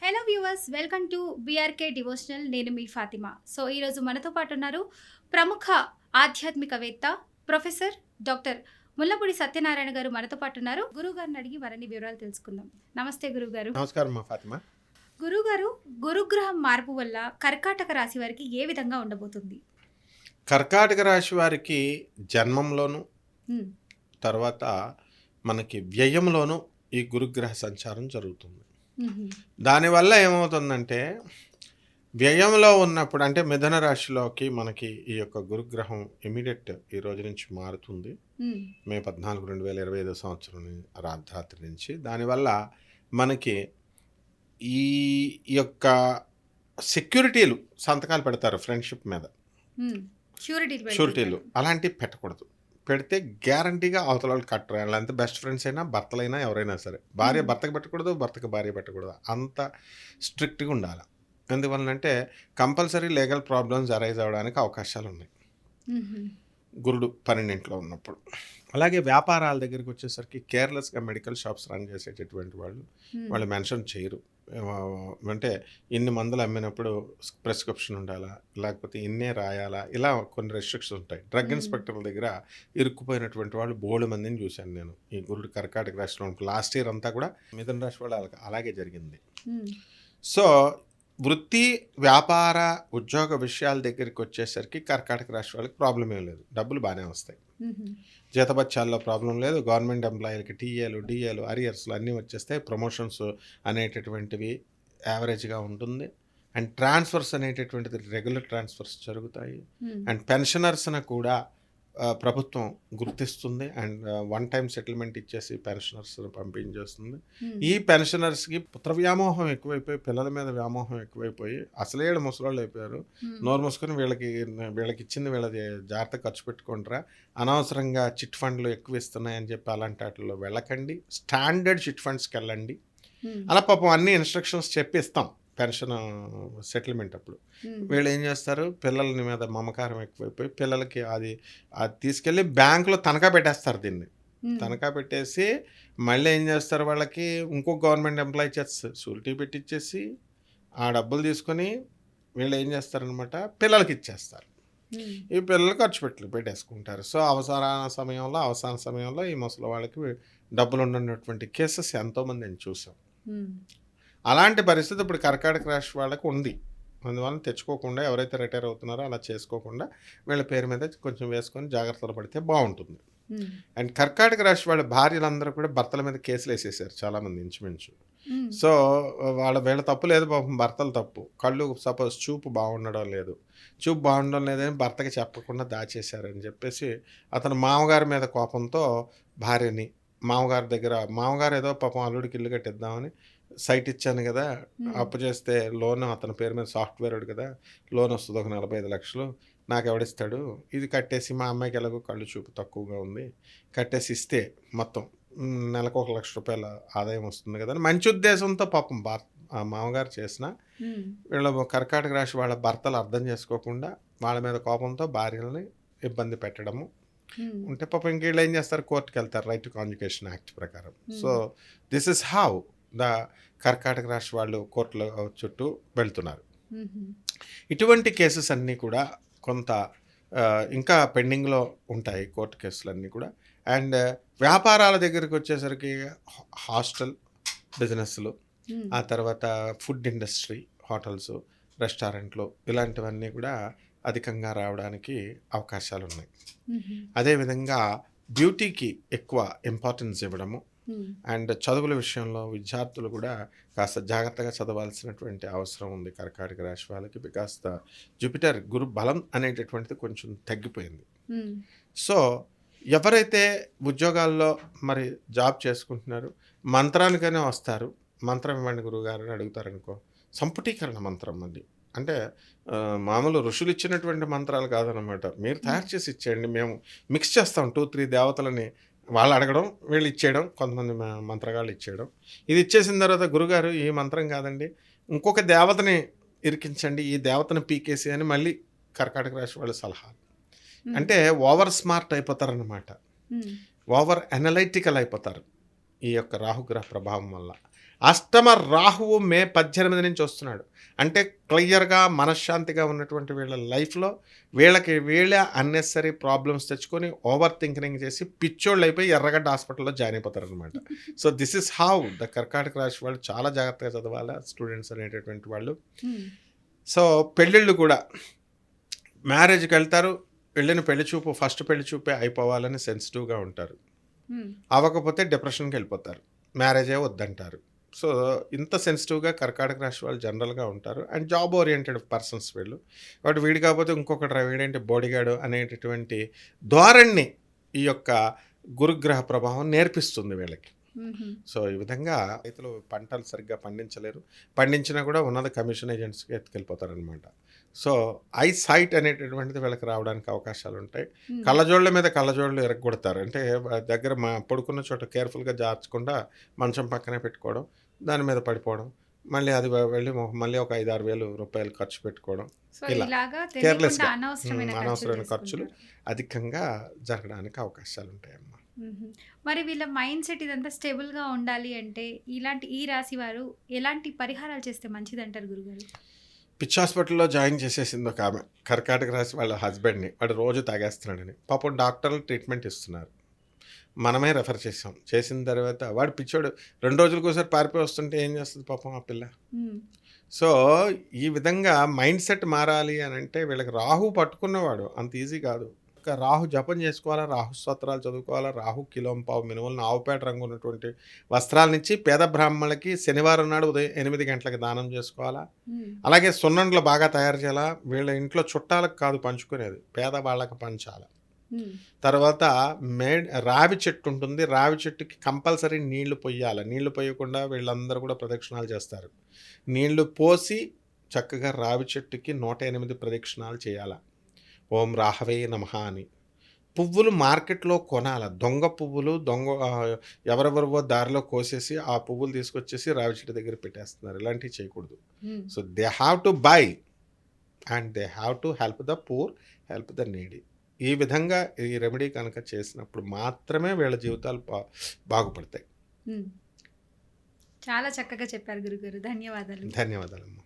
Hello viewers, welcome to BRK devotional. నేను మీ Fatima. So ఈరోజు మనతో పాటు ఉన్నారు ప్రముఖ ఆధ్యాత్మికవేత్త ప్రొఫెసర్ డాక్టర్ ముల్లపూడి సత్యనారాయణ గారు మనతో పాటు ఉన్నారు. గురువు గారిని అడిగి మరిన్ని వివరాలు తెలుసుకుందాం. నమస్తే గురువు గారు. నమస్కారం మా ఫాతిమా. గురువు గారు, గురుగ్రహం మార్పు వల్ల కర్కాటక రాశి వారికి ఏ విధంగా ఉండబోతుంది? కర్కాటక రాశి వారికి జన్మంలోను తర్వాత మనకి వ్యయంలోను ఈ గురుగ్రహ సంచారం జరుగుతుంది. దానివల్ల ఏమవుతుందంటే వ్యయంలో ఉన్నప్పుడు అంటే మిథున రాశిలోకి మనకి ఈ యొక్క గురుగ్రహం ఇమీడియట్ ఈ రోజు నుంచి మారుతుంది. మే 14, 2025 సంవత్సరం రాత్రి నుంచి. దానివల్ల మనకి ఈ యొక్క సెక్యూరిటీలు సంతకాలు పెడతారు ఫ్రెండ్షిప్ మీద, షూరిటీలు అలాంటివి పెట్టకూడదు. పెడితే గ్యారంటీగా అవతల వాళ్ళు కట్టరు. అంతే బెస్ట్ ఫ్రెండ్స్ అయినా భర్తలైనా ఎవరైనా సరే. భార్య భర్తకు పెట్టకూడదు, భర్తకు భార్య పెట్టకూడదు. అంత స్ట్రిక్ట్గా ఉండాలి. ఎందువల్లంటే కంపల్సరీ లీగల్ ప్రాబ్లమ్స్ అరైజ్ అవ్వడానికి అవకాశాలు ఉన్నాయి గురుడు 12 ఉన్నప్పుడు. అలాగే వ్యాపారాల దగ్గరికి వచ్చేసరికి కేర్లెస్గా మెడికల్ షాప్స్ రన్ చేసేటటువంటి వాళ్ళు మెన్షన్ చేయరు. అంటే ఇన్ని మందులు అమ్మినప్పుడు ప్రిస్క్రిప్షన్ ఉండాలా, లేకపోతే ఇన్నే రాయాలా, ఇలా కొన్ని రెస్ట్రిక్షన్స్ ఉంటాయి. డ్రగ్ ఇన్స్పెక్టర్ల దగ్గర ఇరుక్కుపోయినటువంటి వాళ్ళు బోల్డ్ మందిని చూశాను నేను ఈ గురుడు కర్కాటక రాశిలో. లాస్ట్ ఇయర్ అంతా కూడా మిథున రాశి వాళ్ళు అలాగే జరిగింది. సో వృత్తి, వ్యాపార, ఉద్యోగ విషయాల దగ్గరికి వచ్చేసరికి కర్కాటక రాశి వాళ్ళకి ప్రాబ్లం ఏం లేదు. డబ్బులు బాగానే వస్తాయి. జీతబత్యాల్లో ప్రాబ్లం లేదు. గవర్నమెంట్ ఎంప్లాయీలకి టీఏలు, డిఏలు, అరియర్స్లు అన్నీ వచ్చేస్తాయి. ప్రమోషన్స్ అనేటటువంటివి యావరేజ్గా ఉంటుంది. అండ్ ట్రాన్స్ఫర్స్ అనేటటువంటిది రెగ్యులర్ ట్రాన్స్ఫర్స్ జరుగుతాయి. అండ్ పెన్షనర్స్ని కూడా ప్రభుత్వం గుర్తిస్తుంది. అండ్ వన్ టైం సెటిల్మెంట్ ఇచ్చేసి పెన్షనర్స్ పంపించేస్తుంది. ఈ పెన్షనర్స్కి పుత్ర వ్యామోహం ఎక్కువైపోయి, పిల్లల మీద వ్యామోహం ఎక్కువైపోయి అసలే ముసలాళ్ళు అయిపోయారు. నోరు మూసుకొని వీళ్ళకి ఇచ్చింది వీళ్ళది జాగ్రత్త ఖర్చు పెట్టుకుంటారా, అనవసరంగా చిట్ ఫండ్లు ఎక్కువ ఇస్తున్నాయని చెప్పి అలాంటి వాటిల్లో వెళ్ళకండి. స్టాండర్డ్ చిట్ ఫండ్స్కి వెళ్ళండి. అలా పాపం అన్ని ఇన్స్ట్రక్షన్స్ చెప్పి ఇస్తాం పెన్షన్ సెటిల్మెంట్ అప్పుడు. వీళ్ళు ఏం చేస్తారు, పిల్లల మీద మమకారం ఎక్కువైపోయి పిల్లలకి అది తీసుకెళ్ళి బ్యాంకులో తనఖా పెట్టేస్తారు. దీన్ని తనఖా పెట్టేసి మళ్ళీ ఏం చేస్తారు, వాళ్ళకి ఇంకో గవర్నమెంట్ ఎంప్లాయీ చేస్తారు షూరిటీ పెట్టించేసి ఆ డబ్బులు తీసుకొని వీళ్ళు ఏం చేస్తారనమాట పిల్లలకి ఇచ్చేస్తారు. ఈ పిల్లలు ఖర్చు పెట్టేసుకుంటారు. సో అవసాన సమయంలో ఈ ముసలి వాళ్ళకి డబ్బులు ఉండనటువంటి కేసెస్ ఎంతోమంది నేను చూసాం. అలాంటి పరిస్థితి ఇప్పుడు కర్కాటక రాశి వాళ్ళకి ఉంది. అందువల్ల తెచ్చుకోకుండా ఎవరైతే రిటైర్ అవుతున్నారో అలా చేసుకోకుండా వీళ్ళ పేరు మీద కొంచెం వేసుకొని జాగ్రత్తలు పడితే బాగుంటుంది. అండ్ కర్కాటక రాశి వాళ్ళ భార్యలందరూ కూడా భర్తల మీద కేసులు వేసేసారు చాలామంది ఇంచుమించు. సో వీళ్ళ తప్పు లేదు పాపం, భర్తల తప్పు. కళ్ళు సపోజ్ చూపు బాగుండడం లేదని భర్తకి చెప్పకుండా దాచేశారని చెప్పేసి అతను మామగారి మీద కోపంతో భార్యని మామగారు ఏదో పాపం అల్లుడికి ఇల్లు కట్టిద్దామని సైట్ ఇచ్చాను కదా, అప్పు చేస్తే లోన్ అతని పేరు మీద సాఫ్ట్వేర్ కదా, లోన్ వస్తుంది ఒక 45 లక్షలు, నాకు ఎవడిస్తాడు, ఇది కట్టేసి మా అమ్మాయికి ఎలాగో కళ్ళు చూపు తక్కువగా ఉంది, కట్టేసి ఇస్తే మొత్తం నెలకు 1 లక్ష రూపాయల ఆదాయం వస్తుంది కదా అని మంచి ఉద్దేశంతో పాపం మామగారు చేసిన వీళ్ళ కర్కాటక రాశి వాళ్ళ భర్తలు అర్థం చేసుకోకుండా వాళ్ళ మీద కోపంతో భార్యలని ఇబ్బంది పెట్టడము ఉంటే పాపం ఇంకేళ్ళు ఏం చేస్తారు, కోర్టుకు వెళ్తారు రైట్ టు కాంజుగేషన్ యాక్ట్ ప్రకారం. So this is how the కర్కాటక రాశి వాళ్ళు కోర్టుల చుట్టూ వెళ్తున్నారు. ఇటువంటి కేసెస్ అన్నీ కూడా కొంత ఇంకా పెండింగ్లో ఉంటాయి, కోర్టు కేసులన్నీ కూడా. అండ్ వ్యాపారాల దగ్గరికి వచ్చేసరికి హాస్టల్ బిజినెస్లు, ఆ తర్వాత ఫుడ్ ఇండస్ట్రీ, హోటల్స్, రెస్టారెంట్లు ఇలాంటివన్నీ కూడా అధికంగా రావడానికి అవకాశాలు ఉన్నాయి. అదేవిధంగా బ్యూటీకి ఎక్కువ ఇంపార్టెన్స్ ఇవ్వడము అండ్ చదువుల విషయంలో విద్యార్థులు కూడా కాస్త జాగ్రత్తగా చదవాల్సినటువంటి అవసరం ఉంది కర్కాటక రాశి వాళ్ళకి. బికాస్ ద జూపిటర్ గురు బలం అనేటటువంటిది కొంచెం తగ్గిపోయింది. సో ఎవరైతే ఉద్యోగాల్లో మరి జాబ్ చేసుకుంటున్నారు, మంత్రానికైనా వస్తారు, మంత్రం ఇవ్వండి గురువుగారు అని అడుగుతారనుకో, సంపుటీకరణ మంత్రం అండి. అంటే మామూలు ఋషులు ఇచ్చినటువంటి మంత్రాలు కాదనమాట, మీరు తయారు చేసి ఇచ్చేయండి, మేము మిక్స్ చేస్తాం 2-3 దేవతలని. వాళ్ళు అడగడం, వీళ్ళు ఇచ్చేయడం, కొంతమంది మంత్రగాళ్ళు ఇచ్చేయడం. ఇది ఇచ్చేసిన తర్వాత గురుగారు ఈ మంత్రం కాదండి, ఇంకొక దేవతని ఇరికించండి, ఈ దేవతను పీకేసి అని మళ్ళీ కర్కాటక రాశి వాళ్ళ సలహా. అంటే ఓవర్ స్మార్ట్ అయిపోతారన్నమాట, ఓవర్ అనలైటికల్ అయిపోతారు. ఈ యొక్క రాహుగ్రహ ప్రభావం వల్ల. అష్టమ రాహువు మే 18 నుంచి వస్తున్నాడు. అంటే క్లియర్‌గా మనశ్శాంతిగా ఉన్నటువంటి వీళ్ళ లైఫ్‌లో వీళ్ళ అన్నెసెసరీ ప్రాబ్లమ్స్ తెచ్చుకొని ఓవర్ థింకింగ్ చేసి పిచ్చోళ్ళైపోయి ఎర్రగడ్డ హాస్పిటల్‌లో జాయిన్ అయిపోతారనమాట. So, this is how the కర్కాటక రాశి వాళ్ళు చాలా జాగ్రత్తగా చదవాలా స్టూడెంట్స్ అనేటటువంటి వాళ్ళు. సో, పెళ్ళిళ్ళు కూడా మ్యారేజ్‌కెళ్తారు. ఫస్ట్ పెళ్లి చూపే అయిపోవాలని సెన్సిటివ్‌గా ఉంటారు. అవ్వకపోతే డిప్రెషన్‌కి వెళ్ళిపోతారు. మ్యారేజే వద్దంటారు. సో, ఇంత సెన్సిటివ్‌గా కర్కాటక రాశి వాళ్ళు జనరల్‌గా ఉంటారు. అండ్ జాబ్ ఓరియెంటెడ్ పర్సన్స్ వీళ్ళు. కాబట్టి వీడు కాకపోతే ఇంకొకడు రా వీడేంటి బోడిగాడు అనేటటువంటి ధోరణిని ఈ యొక్క గురుగ్రహ ప్రభావం నేర్పిస్తుంది వీళ్ళకి. సో, ఈ విధంగా రైతులు పంటలు సరిగ్గా పండించలేరు. పండించినా కూడా ఉన్నది కమిషన్ ఏజెంట్స్‌కి ఎత్తుకెళ్ళిపోతారనమాట. సో, ఐ సైట్ అనేటటువంటిది వీళ్ళకి రావడానికి అవకాశాలు ఉంటాయి. కళ్ళజోళ్ళ మీద కళ్ళజోళ్ళు ఇరగ్గొడతారు. అంటే దగ్గర పడుకున్న చోట కేర్ఫుల్గా జార్చకుండా మంచం పక్కనే పెట్టుకోవడం, దాని మీద పడిపోవడం, మళ్ళీ అది వెళ్ళి మళ్ళీ ఒక 5-6 వేలు రూపాయలు ఖర్చు పెట్టుకోవడం, సో ఇలా ఇలాగా కేర్లెస్‌గా తెలియకుండా అనవసరమైన అనవసరమైన ఖర్చులు చేసుకుంటారు. అధికంగా జరగడానికి అవకాశాలు ఉంటాయమ్మా. మరి వీళ్ళ మైండ్ సెట్ ఇదంతా స్టేబుల్గా ఉండాలి అంటే ఈ రాశి వారు ఎలాంటి పరిహారాలు చేస్తే మంచిదంటారు గురుగారు? పిచ్చి హాస్పిటల్‌లో జాయిన్ చేసేసింది ఒక ఆమె. కర్కాటక రాశి వాళ్ళ హస్బెండ్‌ని. వాడు రోజు తాగేస్తున్నాడని. పాపం డాక్టర్లు ట్రీట్మెంట్ ఇస్తున్నారు. మనమే రెఫర్ చేసాం. చేసిన తర్వాత వాడు పిచ్చోడు 2 రోజులకోసారి పారిపోయి వస్తుంటే ఏం చేస్తుంది పాపం ఆ పిల్ల. సో, ఈ విధంగా మైండ్ సెట్ మారాలి అనంటే వీళ్ళకి రాహు పట్టుకున్నవాడు అంత ఈజీ కాదు. రాహు జపం చేసుకోవాలా, రాహు స్తోత్రాలు చదువుకోవాలా, రాహు కిలోంపావు మినుములను ఆవుపేట రంగు ఉన్నటువంటి వస్త్రాలనిచ్చి పేద బ్రాహ్మణులకి శనివారం నాడు ఉదయం 8 గంటలకు దానం చేసుకోవాలా. అలాగే సున్నుండలు బాగా తయారు చేయాలా. వీళ్ళ ఇంట్లో చుట్టాలకు కాదు పంచుకునేది, పేదవాళ్ళకి పంచాలి. తర్వాత రావి చెట్టు ఉంటుంది. రావి చెట్టుకి కంపల్సరీ నీళ్లు పొయ్యాలి. నీళ్లు పోయకుండా వీళ్ళందరూ కూడా ప్రదక్షిణాలు చేస్తారు. నీళ్లు పోసి చక్కగా రావి చెట్టుకి 108 ప్రదక్షిణాలు చేయాలి. ఓం రాహవే నమః అని. పువ్వులు మార్కెట్లో కొనాల. దొంగ పువ్వులు ఎవరెవరివో దారిలో కోసేసి ఆ పువ్వులు తీసుకొచ్చేసి రావి చెట్టు దగ్గర పెట్టేస్తున్నారు. ఇలాంటివి చేయకూడదు. So, they have to buy and they have to help the poor, help the needy. ఈ విధంగా ఈ రెమెడీ కనుక చేసినప్పుడు మాత్రమే వీళ్ళ జీవితాలు బాగుపడతాయి. చాలా చక్కగా చెప్పారు గురుగారు. ధన్యవాదాలు. ధన్యవాదాలమ్మా.